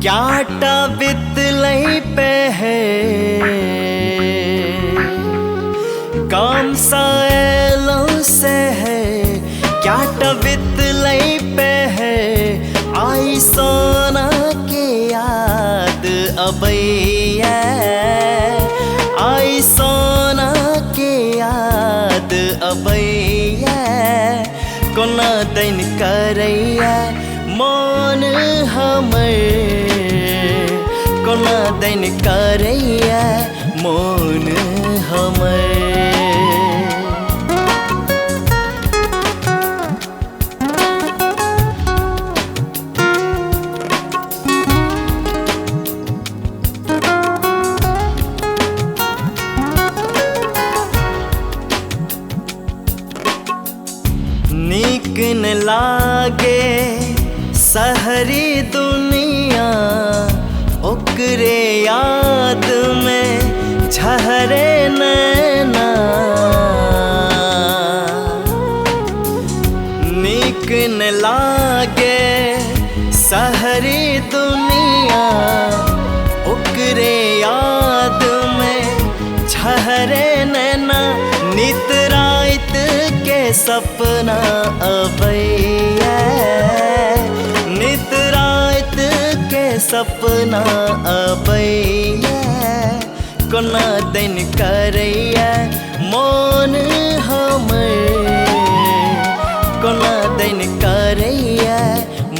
क्याटा बितलई पे है काम साएलों से है क्याटा बितलई पे है आई सोना के याद अबैया आई सोना के याद अबैया कोना दैन करैया मन हमर कोना दैन करैया मन हमर नीक न लागे सहरी दुनिया ओकरे याद में झहरे नैना नीक न लागे सहरी दुनिया ओकरे याद में झहरे नैना नित रात के सपना अबैया नित रात के सपना अबैया कोना दिन करैया मन हमर कोना दिन करैया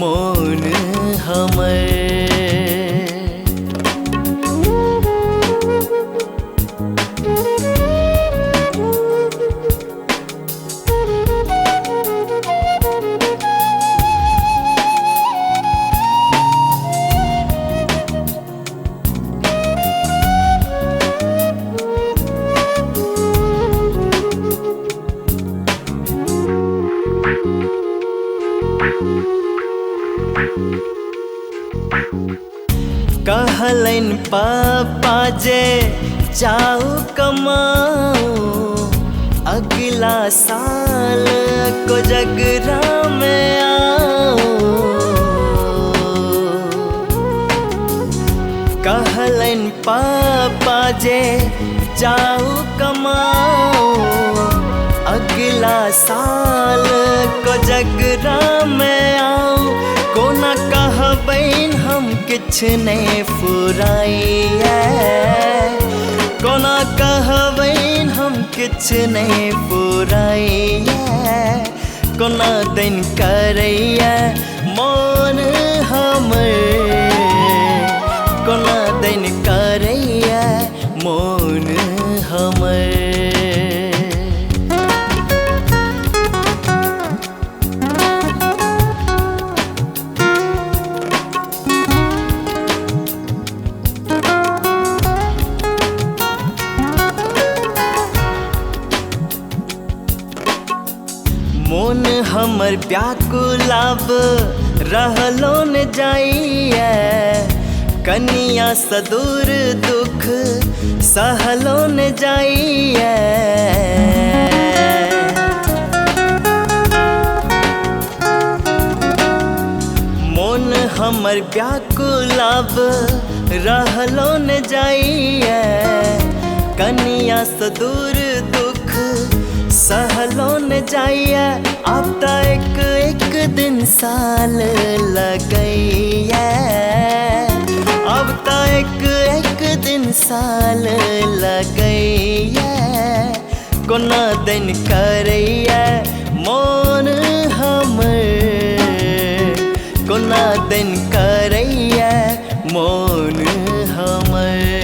मन हमर कहलन पापा जे जाऊ कमाऊ अगला साल को जगरा में आओ कहलन पापा जे जाऊ कमाऊ अगला साल को जगरा में आओ कोना कहबैन हम किछ नहीं फुराइया कोना कहबैन हम किछ नहीं फुराइया कोना दिन करैया मन हमर कोना दिन करैया मन हमर मन हमर व्याकुलाब रहलो न जाइए कनिया सदूर दुख सहलो न जाइए मन हमर व्याकुलाब रहलो न जाइए कनिया सदूर दुख सहलो न जाइए अब तक एक दिन साल लगैया अब तक एक दिन साल लगैया कोना दिन करैया मन हमर कोना दिन करैया मन हमर